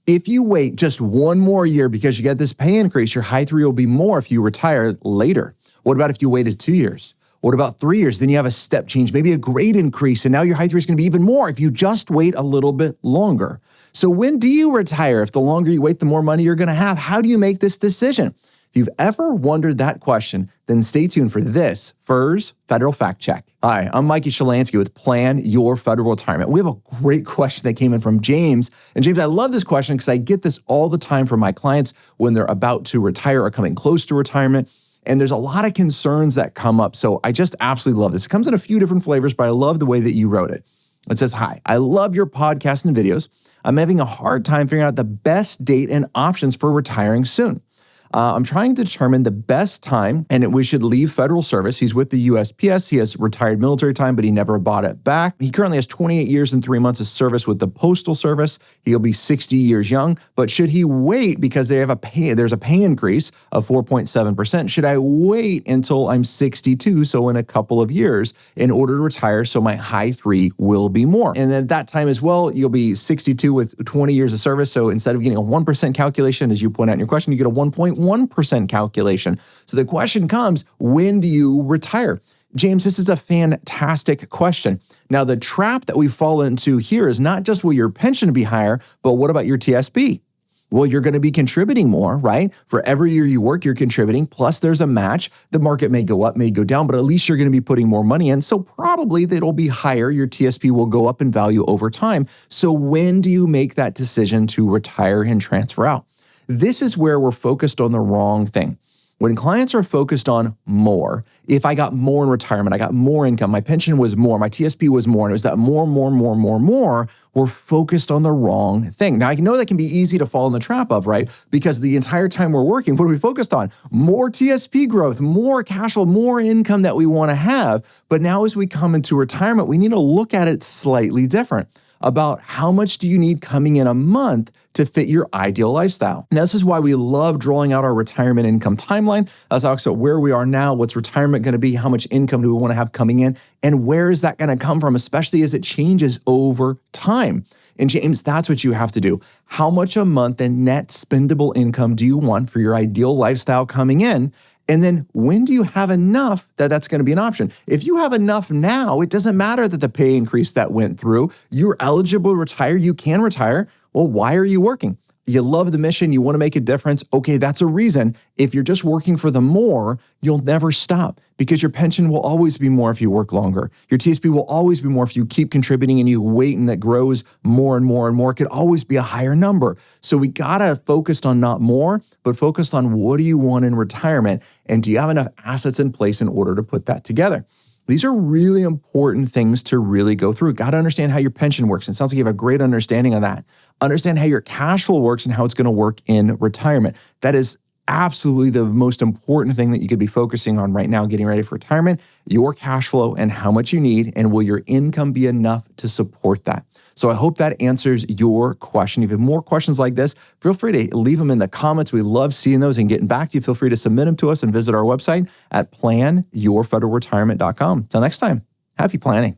If you wait just one more year because you get this pay increase, your high three will be more if you retire later. What about if you waited 2 years? What about 3 years? Then you have a step change, maybe a grade increase, and now your high three is going to be even more if you just wait a little bit longer. So when do you retire? If the longer you wait, the more money you're going to have. How do you make this decision? If you've ever wondered that question, then stay tuned for this FERS Federal Fact Check. Hi, I'm Micah Shilanski with Plan Your Federal Retirement. We have a great question that came in from James. And James, I love this question because I get this all the time from my clients when they're about to retire or coming close to retirement. And there's a lot of concerns that come up. So I just absolutely love this. It comes in a few different flavors, but I love the way that you wrote it. It says, hi, I love your podcast and videos. I'm having a hard time figuring out the best date and options for retiring soon. I'm trying to determine the best time and we should leave federal service. He's with the USPS. He has retired military time, but he never bought it back. He currently has 28 years and 3 months of service with the Postal Service. He'll be 60 years young, but should he wait because there's a pay increase of 4.7%? Should I wait until I'm 62, so in a couple of years, in order to retire so my high three will be more? And then at that time as well, you'll be 62 with 20 years of service. So instead of getting a 1% calculation, as you point out in your question, you get a 1.1% calculation. So the question comes, when do you retire? James, this is a fantastic question. Now, the trap that we fall into here is not just will your pension be higher, but what about your TSP? Well, you're going to be contributing more, right? For every year you work, you're contributing. Plus, there's a match. The market may go up, may go down, but at least you're going to be putting more money in. So probably it'll be higher. Your TSP will go up in value over time. So when do you make that decision to retire and transfer out? This is where we're focused on the wrong thing. When clients are focused on more, if I got more in retirement, I got more income, my pension was more, my TSP was more, and it was that more, we're focused on the wrong thing. Now, I know that can be easy to fall in the trap of, right? Because the entire time we're working, what are we focused on? More TSP growth, more cash flow, more income that we want to have. But now as we come into retirement, we need to look at it slightly different. About how much do you need coming in a month to fit your ideal lifestyle. Now, this is why we love drawing out our retirement income timeline. That's also where we are now, what's retirement going to be, how much income do we want to have coming in, and where is that going to come from, especially as it changes over time. And James, that's what you have to do. How much a month in net spendable income do you want for your ideal lifestyle coming in? And then when do you have enough that that's going to be an option? If you have enough now, it doesn't matter that the pay increase that went through. You're eligible to retire. You can retire. Well, why are you working? You love the mission. You want to make a difference. Okay, that's a reason. If you're just working for the more, you'll never stop because your pension will always be more if you work longer. Your TSP will always be more if you keep contributing and you wait and it grows more and more and more. It could always be a higher number. So we got to focus on not more, but focus on what do you want in retirement and do you have enough assets in place in order to put that together? These are really important things to really go through. Got to understand how your pension works. It sounds like you have a great understanding of that. Understand how your cash flow works and how it's going to work in retirement. That is absolutely the most important thing that you could be focusing on right now, getting ready for retirement, your cash flow and how much you need, and will your income be enough to support that? So I hope that answers your question. If you have more questions like this, feel free to leave them in the comments. We love seeing those and getting back to you. Feel free to submit them to us and visit our website at planyourfederalretirement.com. Till next time, happy planning.